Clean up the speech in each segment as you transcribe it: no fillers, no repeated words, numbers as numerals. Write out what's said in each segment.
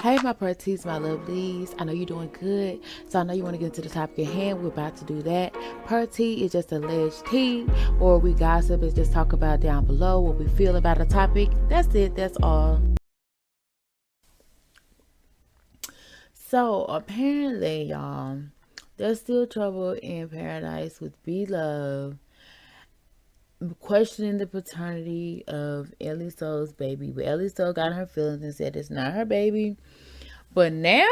Hey, my parties, my lovelies. I know you're doing good. So I know you want to get into the topic at hand. We're about to do that. Party is just alleged tea, or we gossip and just talk about down below what we feel about a topic. That's it. That's all. So apparently, y'all, there's still trouble in paradise with B Love questioning the paternity of Ellie Soul's baby. But Ellie Soul got her feelings and said it's not her baby. But now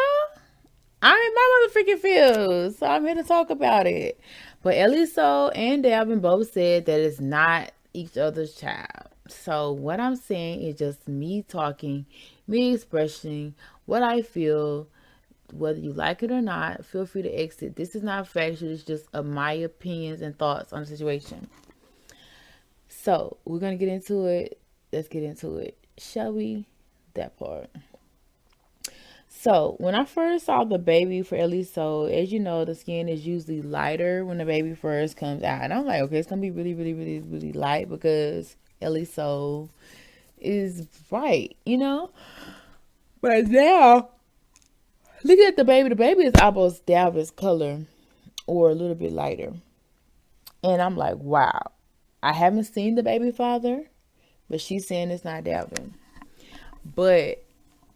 I'm in my motherfucking feels, so I'm here to talk about it. But Ellie So and Dalvin both said that it's not each other's child. So what I'm saying is just me talking, me expressing what I feel. Whether you like it or not, feel free to exit. This is not factual. It's just my opinions and thoughts on the situation. So we're gonna get into it. Let's get into it, shall we? That part. So when I first saw the baby for Ellie So, as you know, the skin is usually lighter when the baby first comes out. And I'm like, okay, it's gonna be really, really, really, really light because Ellie So is bright, you know? But now, looking at the baby is almost Dalvin's color or a little bit lighter. And I'm like, wow. I haven't seen the baby father, but she's saying it's not Dalvin. But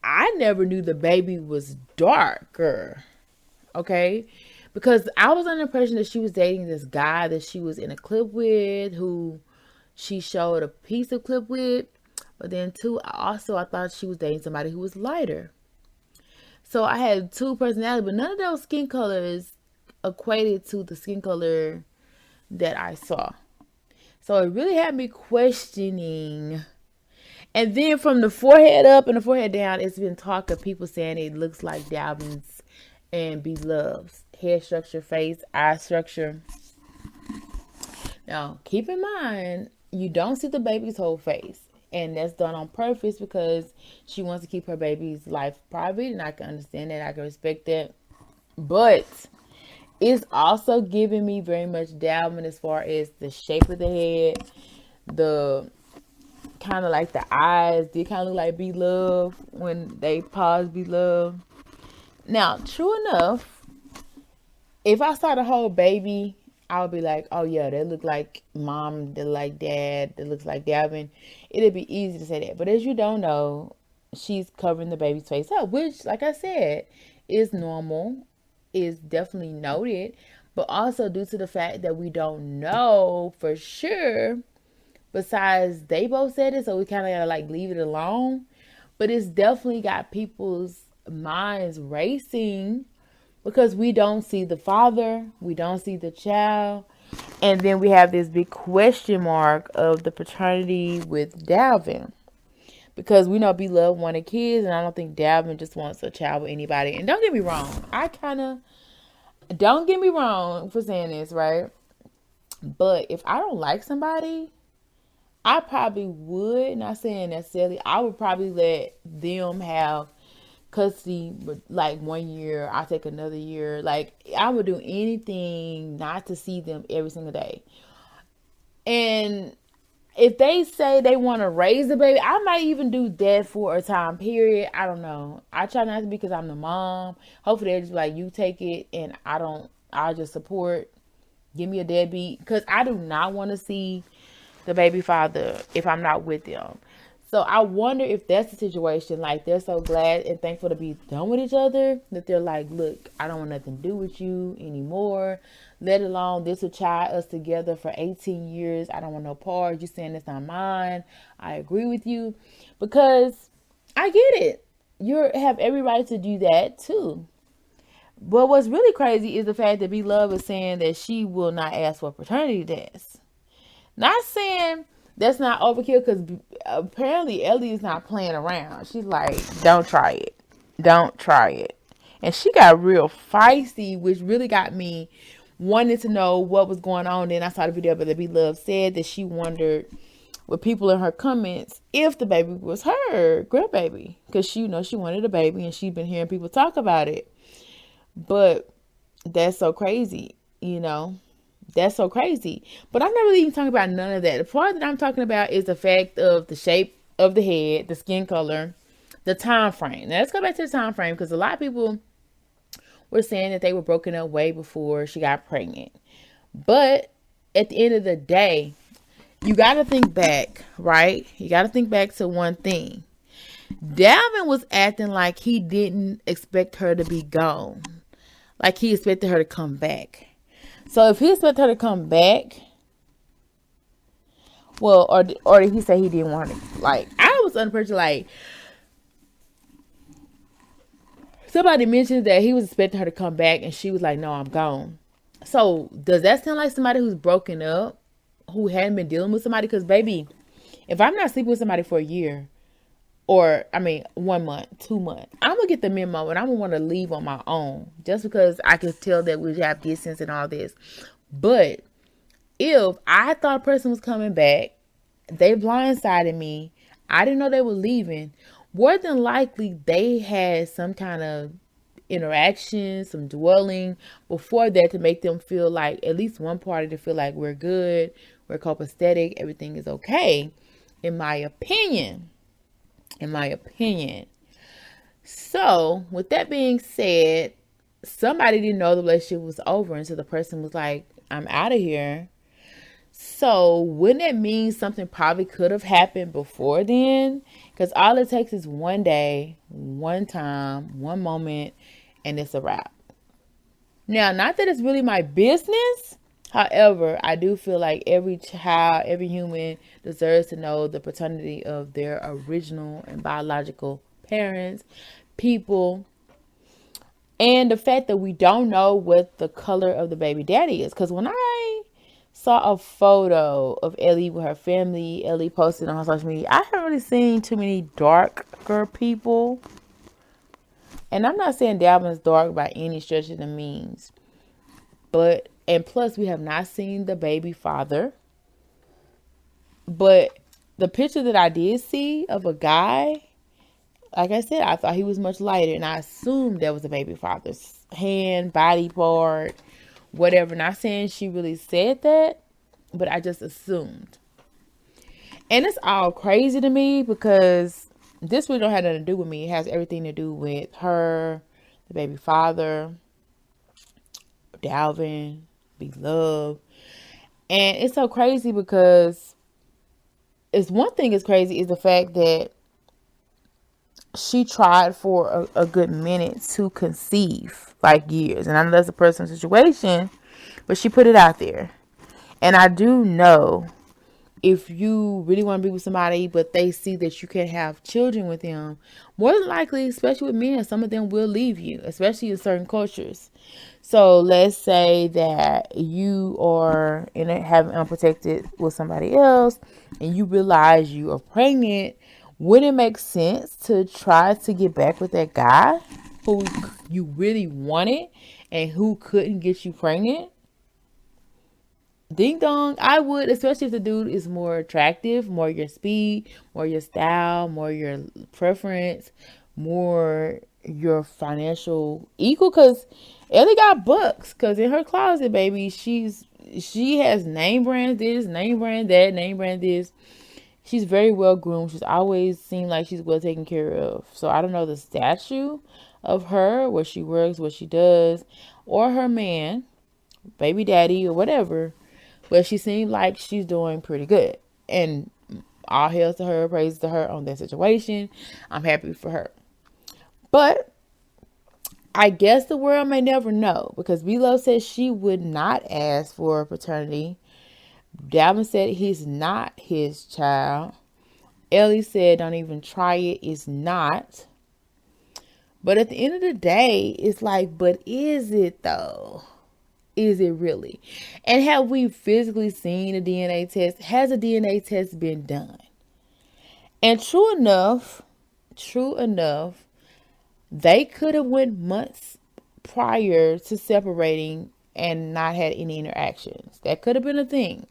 I never knew the baby was darker. Okay? Because I was under the impression that she was dating this guy that she was in a clip with, who she showed a piece of clip with. But then too, I thought she was dating somebody who was lighter. So I had two personalities, but none of those skin colors equated to the skin color that I saw. So it really had me questioning. And then from the forehead up and the forehead down, it's been talk of people saying it looks like Dalvin's and Beloved's head structure, face, eye structure. Now, keep in mind, you don't see the baby's whole face. And that's done on purpose because she wants to keep her baby's life private. And I can understand that. I can respect that. But it's also giving me very much Dalvin as far as the shape of the head, the kind of like the eyes did kind of look like Be Love when they paused Be Love. Now, true enough, if I saw the whole baby, I would be like, oh yeah, they look like mom, they look like dad, they looks like Dalvin. It'd be easy to say that. But as you don't know, she's covering the baby's face up, which, like I said, is normal, is definitely noted, but also due to the fact that we don't know for sure. Besides, they both said it, so we kind of gotta like leave it alone. But it's definitely got people's minds racing because we don't see the father, we don't see the child, and then we have this big question mark of the paternity with Dalvin. Because we know Beloved wanted kids, and I don't think Dalvin just wants a child with anybody. And don't get me wrong, don't get me wrong for saying this, right? But if I don't like somebody, I probably would, not saying necessarily, I would probably let them have custody, like 1 year, I'll take another year. Like, I would do anything not to see them every single day. And if they say they want to raise the baby, I might even do that for a time period. I don't know. I try not to because I'm the mom. Hopefully they're just like, you take it and I'll just support. Give me a deadbeat. Because I do not want to see the baby father if I'm not with them. So I wonder if that's the situation. Like, they're so glad and thankful to be done with each other that they're like, look, I don't want nothing to do with you anymore. Let alone this will tie us together for 18 years. I don't want no part. You saying it's not mine. I agree with you because I get it. You have every right to do that too. But what's really crazy is the fact that Beloved is saying that she will not ask for a paternity test. Not saying that's not overkill because apparently Ellie is not playing around. She's like, don't try it. Don't try it. And she got real feisty, which really got me wanting to know what was going on. Then I saw the video, but the Beloved said that she wondered with people in her comments if the baby was her grandbaby. Because she wanted a baby and she'd been hearing people talk about it. But that's so crazy, That's so crazy. But I'm not really even talking about none of that. The part that I'm talking about is the fact of the shape of the head, the skin color, the time frame. Now let's go back to the time frame, because a lot of people were saying that they were broken up way before she got pregnant. But at the end of the day, you got to think back, right? You got to think back to one thing. Dalvin was acting like he didn't expect her to be gone. Like he expected her to come back. So if he expected her to come back, well, or did he say he didn't want it? Like, I was under pressure, like, somebody mentioned that he was expecting her to come back and she was like, no, I'm gone. So does that sound like somebody who's broken up, who hadn't been dealing with somebody? Because, baby, if I'm not sleeping with somebody for a year, or, 1 month, 2 months, I'm going to get the memo and I'm going to want to leave on my own, just because I can tell that we have distance and all this. But if I thought a person was coming back, they blindsided me, I didn't know they were leaving, more than likely they had some kind of interaction, some dwelling before that to make them feel like, at least one party to feel like we're good, we're copacetic, everything is okay, in my opinion. So with that being said, somebody didn't know the relationship was over until the person was like, I'm out of here. So wouldn't it mean something probably could have happened before then? Because all it takes is one day, one time, one moment, and it's a wrap. Now, not that it's really my business. However, I do feel like every child, every human deserves to know the paternity of their original and biological parents, people, and the fact that we don't know what the color of the baby daddy is. Because when I saw a photo of Ellie with her family, Ellie posted on her social media, I haven't really seen too many darker people. And I'm not saying Dalvin's dark by any stretch of the means. But, and plus, we have not seen the baby father. But the picture that I did see of a guy, like I said, I thought he was much lighter. And I assumed that was a baby father's hand, body part, whatever. Not saying she really said that, but I just assumed. And it's all crazy to me because this really don't have nothing to do with me. It has everything to do with her, the baby father, Dalvin, Beloved. And it's so crazy because it's one thing is crazy is the fact that she tried for a good minute to conceive, like years. And I know that's a personal situation, but she put it out there. And I do know if you really want to be with somebody, but they see that you can't have children with them, more than likely, especially with men, some of them will leave you, especially in certain cultures. So let's say that you are having unprotected with somebody else and you realize you are pregnant. Wouldn't it make sense to try to get back with that guy who you really wanted and who couldn't get you pregnant? Ding dong, I would, especially if the dude is more attractive, more your speed, more your style, more your preference, more your financial equal. Because Ellie got bucks. Because in her closet, baby, she has name brand this, name brand that, name brand this. She's very well groomed. She's always seemed like she's well taken care of. So I don't know the statue of her, where she works, what she does, or her man, baby daddy, or whatever. But she seemed like she's doing pretty good. And all hail to her, praise to her on that situation. I'm happy for her. But I guess the world may never know, because Beloved said she would not ask for paternity. Dalvin said he's not his child. Ellie said don't even try it, it's not. But at the end of the day, it's like, but is it though? Is it really? And have we physically seen a DNA test? Has a DNA test been done? And true enough, they could have went months prior to separating and not had any interactions. That could have been a thing.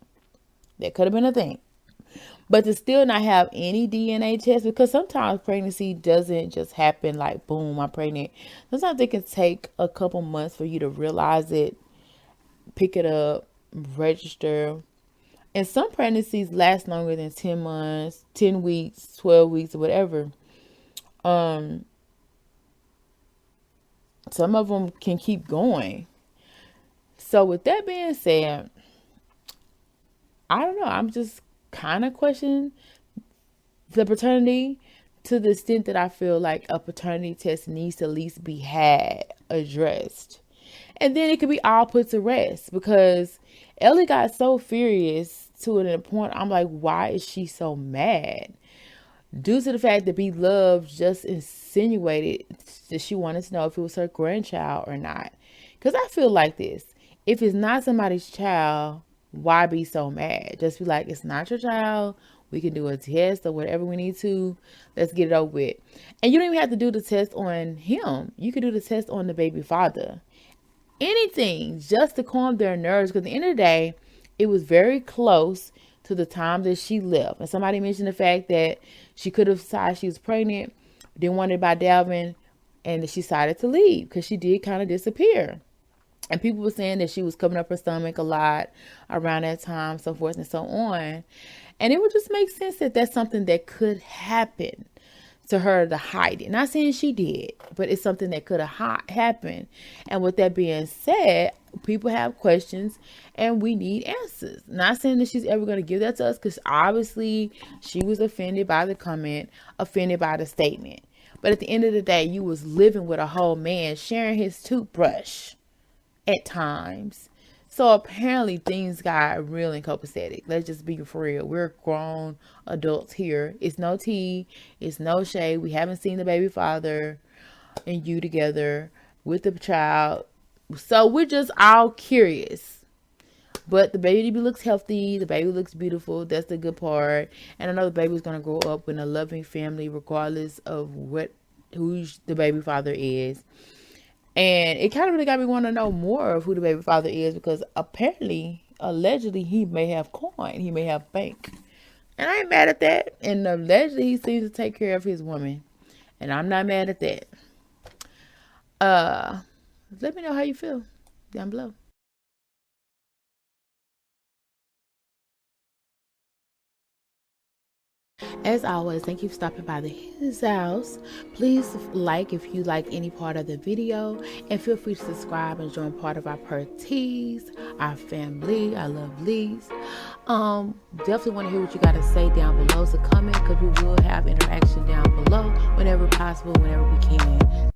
But to still not have any DNA test, because sometimes pregnancy doesn't just happen like, boom, I'm pregnant. Sometimes it can take a couple months for you to realize it, pick it up, register. And some pregnancies last longer than 10 months, 10 weeks, 12 weeks, or whatever. Um, some of them can keep going. So with that being said, I don't know. I'm just kind of questioning the paternity to the extent that I feel like a paternity test needs to at least be addressed. And then it could be all put to rest because Ellie got so furious to a point. I'm like, why is she so mad? Due to the fact that Be Love just insinuated that she wanted to know if it was her grandchild or not. Because I feel like this. If it's not somebody's child, why be so mad? Just be like, it's not your child. We can do a test or whatever we need to. Let's get it over with. And you don't even have to do the test on him. You can do the test on the baby father. Anything just to calm their nerves. Because at the end of the day, it was very close to the time that she left. And somebody mentioned the fact that she could have decided she was pregnant, didn't want it by Dalvin, and she decided to leave because she did kind of disappear. And people were saying that she was covering up her stomach a lot around that time, so forth and so on. And it would just make sense that that's something that could happen to her to hide it. Not saying she did, but it's something that could have happened. And with that being said, people have questions and we need answers. Not saying that she's ever going to give that to us because obviously she was offended by the comment, offended by the statement. But at the end of the day, you was living with a whole man sharing his toothbrush at times. So apparently things got real and copacetic. Let's just be for real. We're grown adults here. It's no tea. It's no shade. We haven't seen the baby father and you together with the child. So we're just all curious. But the baby looks healthy. The baby looks beautiful. That's the good part. And I know the baby's going to grow up in a loving family regardless of who the baby father is. And it kind of really got me want to know more of who the baby father is because apparently, allegedly, he may have coin. He may have bank. And I ain't mad at that. And allegedly, he seems to take care of his woman. And I'm not mad at that. Let me know how you feel down below. As always, thank you for stopping by his house. Please like if you like any part of the video, and feel free to subscribe and join part of our parties, our family, our lovelies. Definitely want to hear what you got to say down below, so comment because we will have interaction down below whenever possible, whenever we can.